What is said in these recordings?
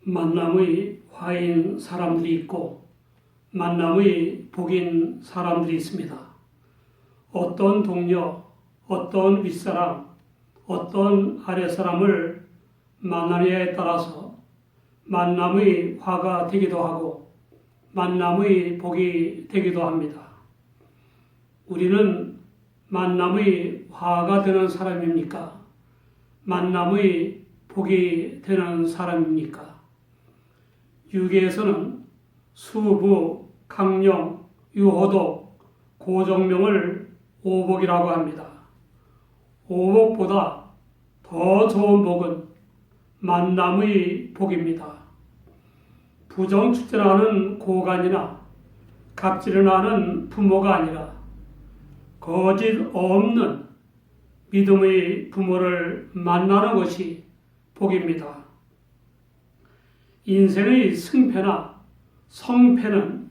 만남의 화인 사람들이 있고 만남의 복인 사람들이 있습니다. 어떤 동료, 어떤 윗사람, 어떤 아랫사람을 만나느냐에 따라서 만남의 화가 되기도 하고 만남의 복이 되기도 합니다. 우리는 만남의 화가 되는 사람입니까? 만남의 복이 되는 사람입니까? 유계에서는 수부, 강령, 유호독, 고정명을 오복이라고 합니다. 오복보다 더 좋은 복은 만남의 복입니다. 부정축전하는 고관이나 갑질을 하는 부모가 아니라 거짓 없는 믿음의 부모를 만나는 것이 복입니다. 인생의 승패나 성패는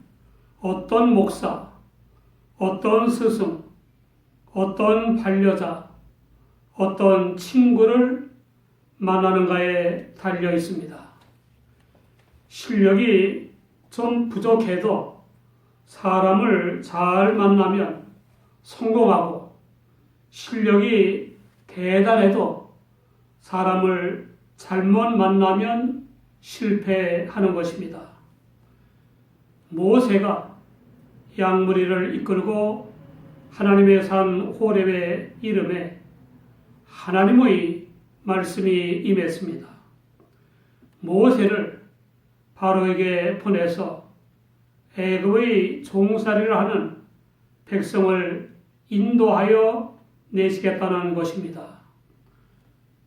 어떤 목사, 어떤 스승, 어떤 반려자, 어떤 친구를 만나는가에 달려 있습니다. 실력이 좀 부족해도 사람을 잘 만나면 성공하고 실력이 대단해도 사람을 잘못 만나면 실패하는 것입니다. 모세가 양무리를 이끌고 하나님의 산 호렙의 이름에 하나님의 말씀이 임했습니다. 모세를 바로에게 보내서 애굽의 종살이를 하는 백성을 인도하여 내시겠다는 것입니다.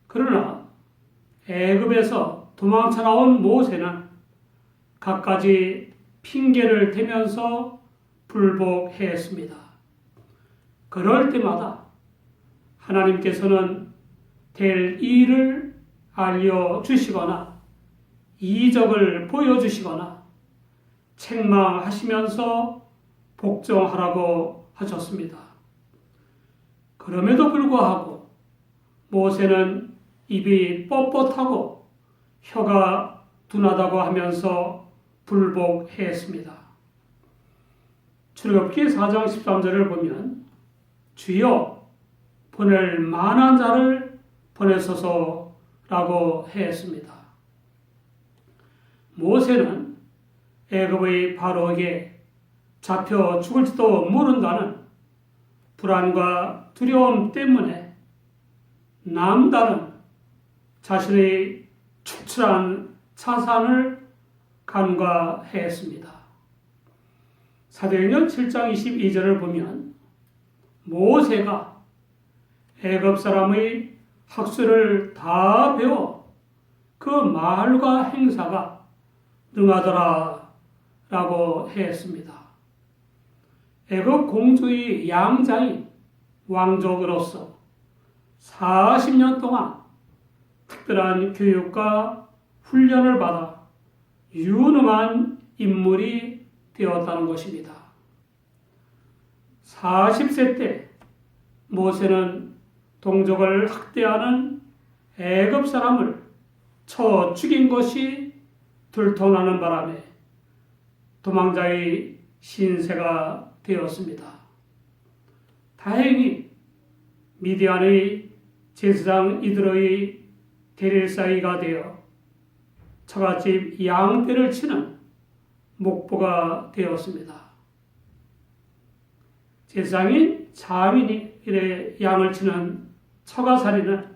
그러나 애굽에서 도망쳐 나온 모세는 갖가지 핑계를 대면서 불복했습니다. 그럴 때마다 하나님께서는 될 일을 알려주시거나 이적을 보여주시거나 책망하시면서 복종하라고 하셨습니다. 그럼에도 불구하고 모세는 입이 뻣뻣하고 혀가 둔하다고 하면서 불복했습니다. 출애굽기 4장 13절을 보면 주여 보낼 만한 자를 보내소서라고 했습니다. 모세는 애굽의 바로에게 잡혀 죽을지도 모른다는 불안과 두려움 때문에 남다른 자신의 축출한 자산을 간과했습니다. 사도행전 7장 22절을 보면 모세가 애굽 사람의 학술을 다 배워 그 말과 행사가 능하더라 라고 했습니다. 애굽 공주의 양자인 왕족으로서 40년 동안 특별한 교육과 훈련을 받아 유능한 인물이 되었다는 것입니다. 40세 때 모세는 동족을 학대하는 애굽 사람을 쳐 죽인 것이 들통나는 바람에 도망자의 신세가 되었습니다. 다행히 미디안의 제사장 이드로의 대릴사이가 되어 처갓집 양떼를 치는 목보가 되었습니다. 제사장인 자민이 이래 양을 치는 처가살이는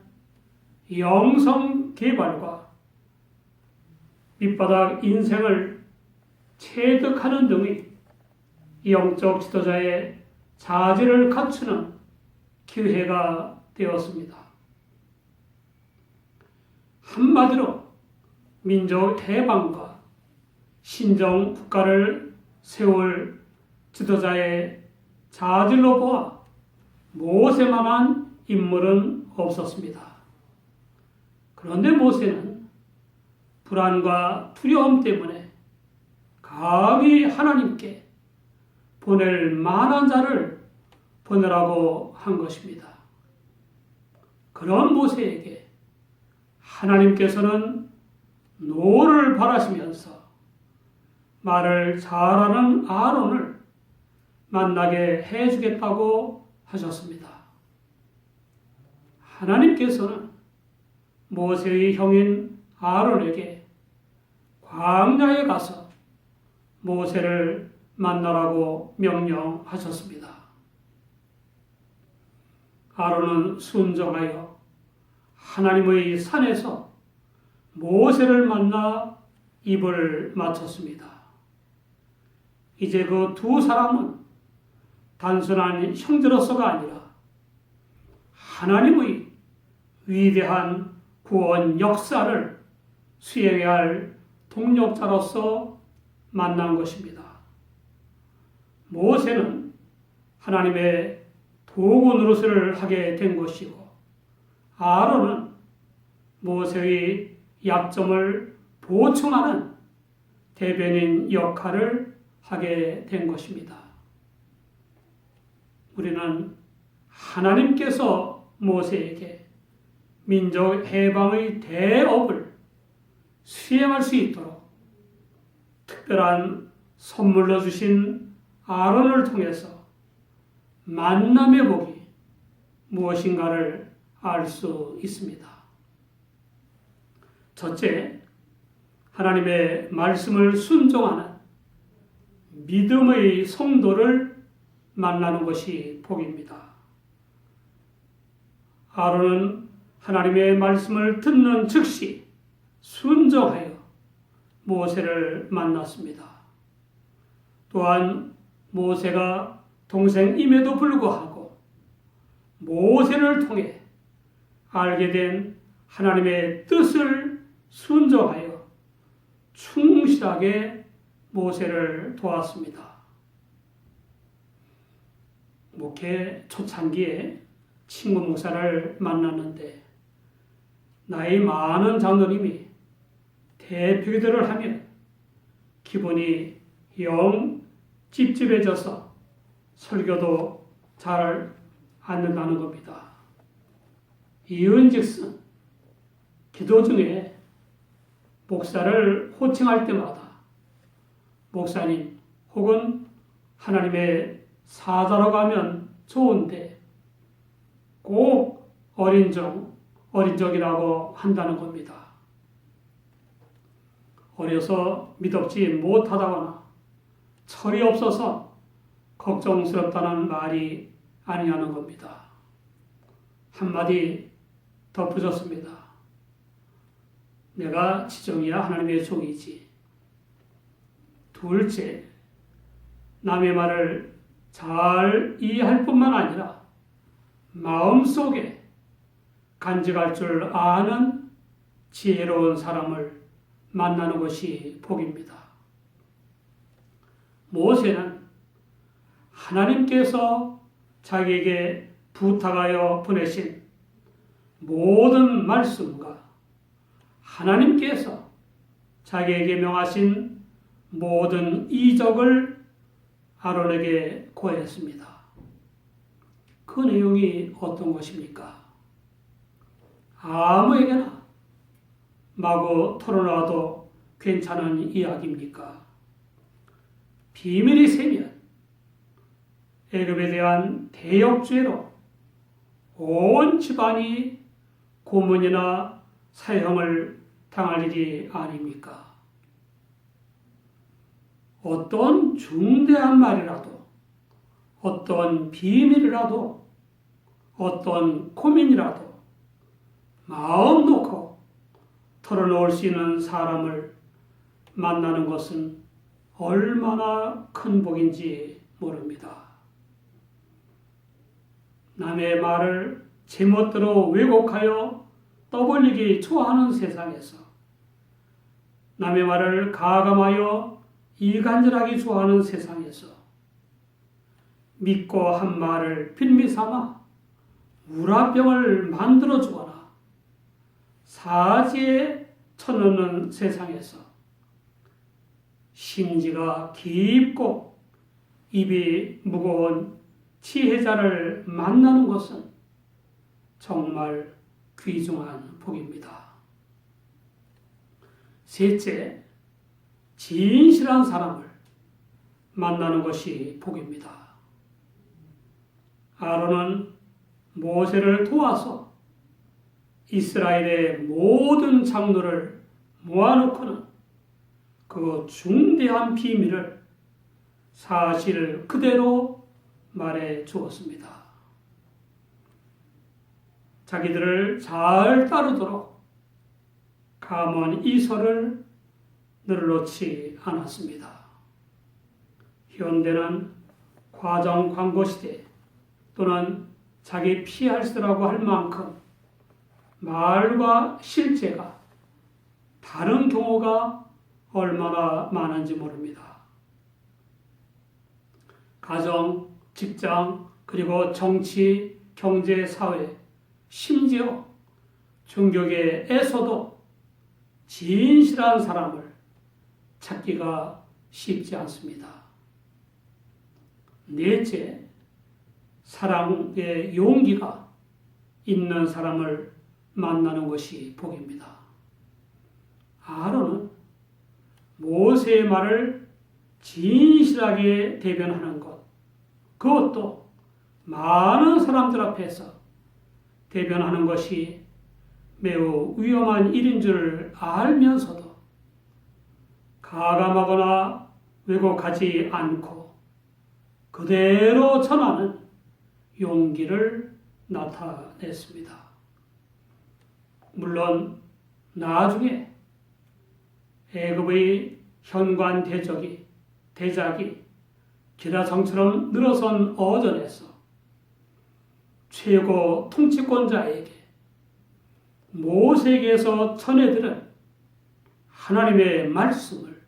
영성 개발과 밑바닥 인생을 체득하는 등의 영적 지도자의 자질을 갖추는 기회가 되었습니다. 한마디로 민족 해방과 신정 국가를 세울 지도자의 자질로 보아 모세만한 인물은 없었습니다. 그런데 모세는 불안과 두려움 때문에 감히 하나님께 보낼 만한 자를 보내라고 한 것입니다. 그런 모세에게 하나님께서는 노를 바라시면서 말을 잘하는 아론을 만나게 해주겠다고 하셨습니다. 하나님께서는 모세의 형인 아론에게 광야에 가서 모세를 만나라고 명령하셨습니다. 아론은 순종하여 하나님의 산에서 모세를 만나 입을 맞췄습니다. 이제 그 두 사람은 단순한 형제로서가 아니라 하나님의 위대한 구원 역사를 수행해야 할 동력자로서 만난 것입니다. 모세는 하나님의 도구 노릇을 하게 된 것이고 아론은 모세의 약점을 보충하는 대변인 역할을 하게 된 것입니다. 우리는 하나님께서 모세에게 민족 해방의 대업을 수행할 수 있도록 특별한 선물로 주신 아론을 통해서 만남의 복이 무엇인가를 알 수 있습니다. 첫째, 하나님의 말씀을 순종하는 믿음의 성도를 만나는 것이 복입니다. 아론은 하나님의 말씀을 듣는 즉시 순종하여 모세를 만났습니다. 또한 모세가 동생임에도 불구하고 모세를 통해 알게 된 하나님의 뜻을 순종하여 충실하게 모세를 도왔습니다. 목회 초창기에 친구 목사를 만났는데 나이 많은 장로님이 대표기도를 하면 기분이 영 찝찝해져서 설교도 잘 안 된다는 겁니다. 이은즉슨 기도 중에 목사를 호칭할 때마다 목사님 혹은 하나님의 사자라고 하면 좋은데 꼭 어린적이라고 한다는 겁니다. 어려서 믿op지 못하다거나 철이 없어서 걱정스럽다는 말이 아니냐는 겁니다. 한마디 덧붙였습니다. 내가 지정이야 하나님의 종이지. 둘째, 남의 말을 잘 이해할 뿐만 아니라 마음속에 간직할 줄 아는 지혜로운 사람을 만나는 것이 복입니다. 모세는 하나님께서 자기에게 부탁하여 보내신 모든 말씀과 하나님께서 자기에게 명하신 모든 이적을 아론에게 고했습니다. 그 내용이 어떤 것입니까? 아무에게나 마구 털어놔도 괜찮은 이야기입니까? 비밀이 새면 애굽에 대한 대역죄로 온 집안이 고문이나 사형을 당할 일이 아닙니까? 어떤 중대한 말이라도, 어떤 비밀이라도, 어떤 고민이라도 마음 놓고 털어놓을 수 있는 사람을 만나는 것은 얼마나 큰 복인지 모릅니다. 남의 말을 제멋대로 왜곡하여 떠벌리기 좋아하는 세상에서 남의 말을 가감하여 이간질하기 좋아하는 세상에서 믿고 한 말을 빌미삼아 우라병을 만들어주거나 사지에 쳐넣는 세상에서 심지가 깊고 입이 무거운 지혜자를 만나는 것은 정말 귀중한 복입니다. 셋째, 진실한 사람을 만나는 것이 복입니다. 아론은 모세를 도와서 이스라엘의 모든 장로를 모아놓고는 그 중대한 비밀을 사실 그대로 말해 주었습니다. 자기들을 잘 따르도록 감언 이설을 늘어놓지 않았습니다. 현대는 과정 광고 시대 또는 자기 피할수라고 할 만큼 말과 실제가 다른 경우가 얼마나 많은지 모릅니다. 가정, 직장, 그리고 정치, 경제, 사회, 심지어 종교계에서도 진실한 사람을 찾기가 쉽지 않습니다. 넷째, 사랑의 용기가 있는 사람을 만나는 것이 복입니다. 아론은 모세의 말을 진실하게 대변하는 것, 그것도 많은 사람들 앞에서 대변하는 것이 매우 위험한 일인 줄 알면서도 가감하거나 왜곡하지 않고 그대로 전하는 용기를 나타냈습니다. 물론 나중에 애굽의 현관 대작이 기라성처럼 늘어선 어전에서 최고 통치권자에게 모세에게서 전해들은 하나님의 말씀을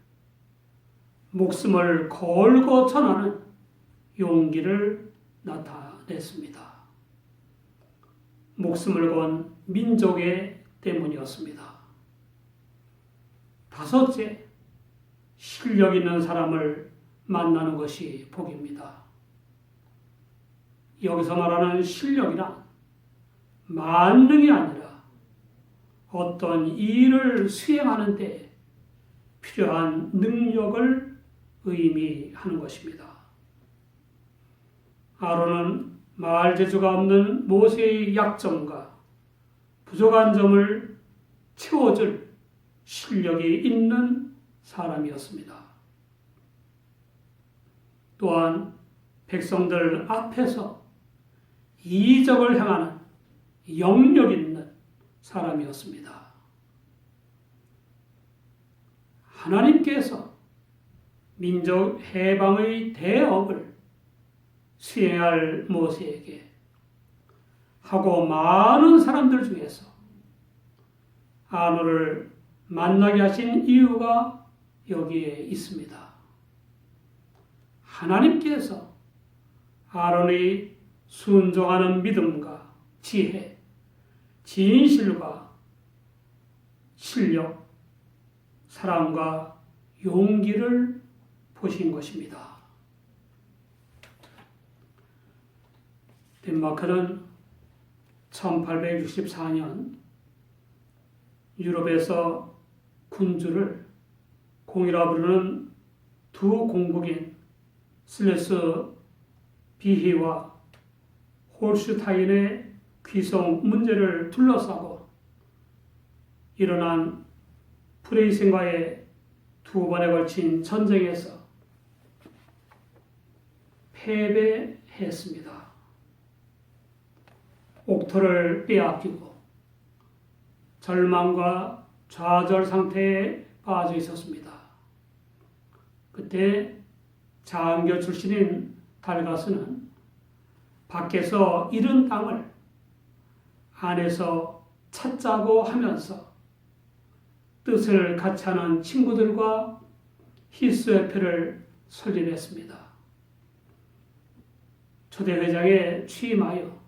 목숨을 걸고 전하는 용기를 나타냈습니다. 목숨을 건 민족의 때문이었습니다. 다섯째, 실력 있는 사람을 만나는 것이 복입니다. 여기서 말하는 실력이란 만능이 아니라 어떤 일을 수행하는 데 필요한 능력을 의미하는 것입니다. 아론은 말 재주가 없는 모세의 약점과 부족한 점을 채워줄 실력이 있는 사람이었습니다. 또한 백성들 앞에서 이적을 행하는 영력 있는 사람이었습니다. 하나님께서 민족 해방의 대업을 수행할 모세에게 하고 많은 사람들 중에서 아론을 만나게 하신 이유가 여기에 있습니다. 하나님께서 아론의 순종하는 믿음과 지혜, 진실과 실력, 사랑과 용기를 보신 것입니다. 덴마크는 1864년 유럽에서 군주를 공이라 부르는 두 공국인 슬레스 비히와 홀슈타인의 귀성 문제를 둘러싸고 일어난 프레이센과의 두 번에 걸친 전쟁에서 패배했습니다. 옥토를 빼앗기고 절망과 좌절 상태에 빠져 있었습니다. 그때 장교 출신인 달가스는 밖에서 잃은 땅을 안에서 찾자고 하면서 뜻을 같이 하는 친구들과 히스에페를 설립했습니다. 초대회장에 취임하여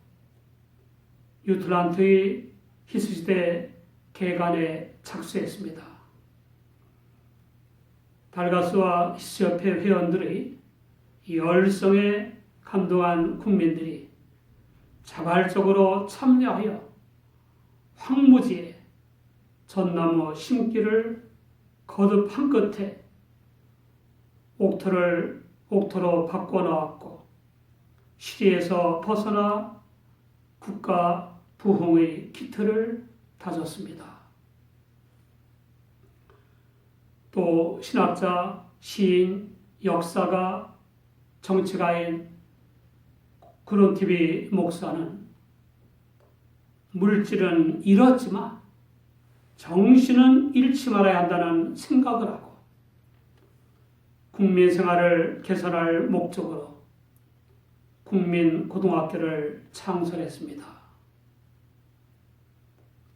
유틀란트의 히스시대 개간에 착수했습니다. 달가스와 히스협회 회원들의 열성에 감동한 국민들이 자발적으로 참여하여 황무지에 전나무 심기를 거듭 한 끝에 옥토로 바꿔놓았고 시리에서 벗어나 국가 부흥의 기틀을 다졌습니다. 또 신학자, 시인, 역사가, 정치가인 그룬티비 목사는 물질은 잃었지만 정신은 잃지 말아야 한다는 생각을 하고 국민 생활을 개선할 목적으로 국민고등학교를 창설했습니다.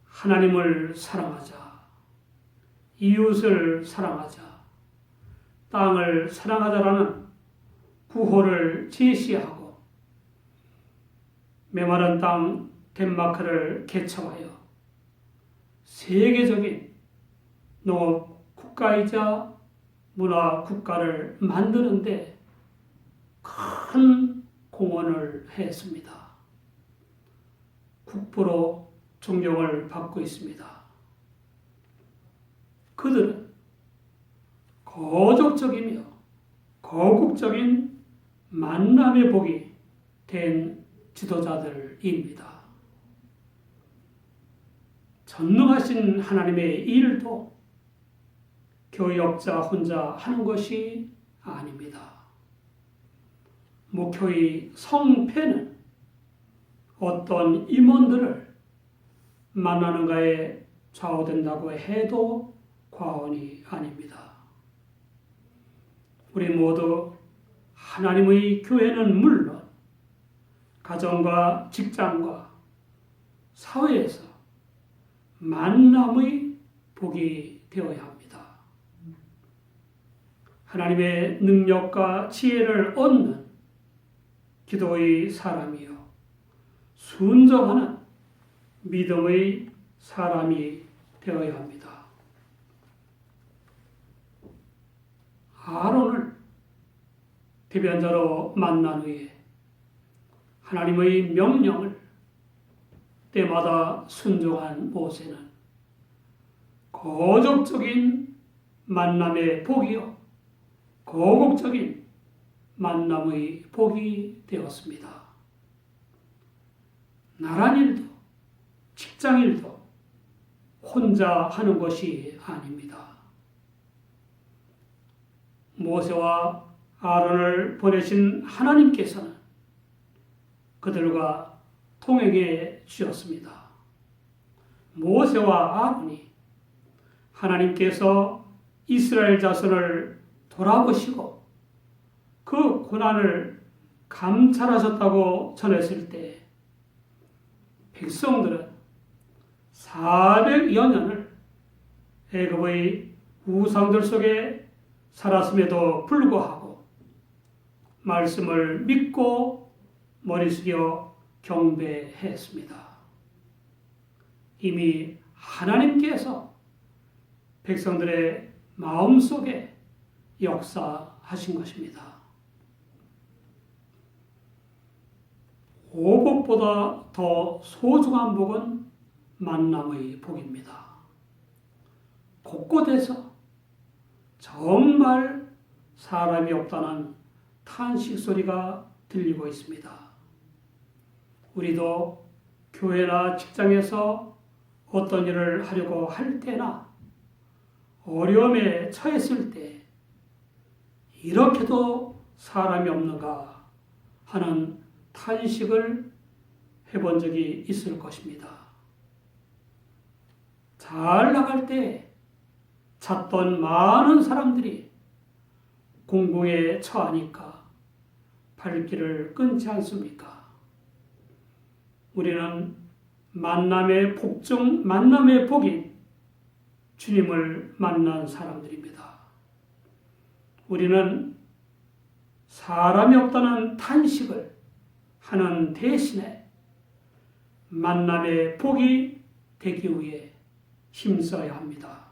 하나님을 사랑하자, 이웃을 사랑하자, 땅을 사랑하자라는 구호를 제시하고 메마른 땅 덴마크를 개척하여 세계적인 농업 국가이자 문화 국가를 만드는데 큰 공헌을 했습니다. 국부로 존경을 받고 있습니다. 그들은 거족적이며 거국적인 만남의 복이 된 지도자들입니다. 전능하신 하나님의 일도 교역자 혼자 하는 것이 아닙니다. 목회의 성패는 어떤 임원들을 만나는가에 좌우된다고 해도 과언이 아닙니다. 우리 모두 하나님의 교회는 물론 가정과 직장과 사회에서 만남의 복이 되어야 합니다. 하나님의 능력과 지혜를 얻는 기도의 사람이요 순종하는 믿음의 사람이 되어야 합니다. 아론을 대변자로 만난 후에 하나님의 명령을 때마다 순종한 모세는 거족적인 만남의 복이요 거국적인 만남의 복이 되었습니다. 나란일도 직장일도 혼자 하는 것이 아닙니다. 모세와 아론을 보내신 하나님께서는 그들과 통행해 주셨습니다. 모세와 아론이 하나님께서 이스라엘 자손을 돌아보시고 그 고난을 감찰하셨다고 전했을 때 백성들은 400여 년을 애굽의 우상들 속에 살았음에도 불구하고 말씀을 믿고 머리 숙여 경배했습니다. 이미 하나님께서 백성들의 마음속에 역사하신 것입니다. 오복보다 더 소중한 복은 만남의 복입니다. 곳곳에서 정말 사람이 없다는 탄식 소리가 들리고 있습니다. 우리도 교회나 직장에서 어떤 일을 하려고 할 때나 어려움에 처했을 때 이렇게도 사람이 없는가 하는 탄식을 해본 적이 있을 것입니다. 잘 나갈 때 찾던 많은 사람들이 공공에 처하니까 발길을 끊지 않습니까? 우리는 만남의 복 중 만남의 복인 주님을 만난 사람들입니다. 우리는 사람이 없다는 탄식을 하는 대신에 만남의 복이 되기 위해 힘써야 합니다.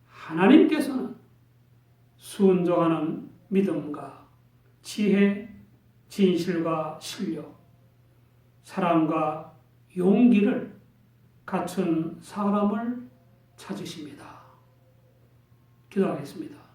하나님께서는 순종하는 믿음과 지혜, 진실과 신력, 사랑과 용기를 갖춘 사람을 찾으십니다. 기도하겠습니다.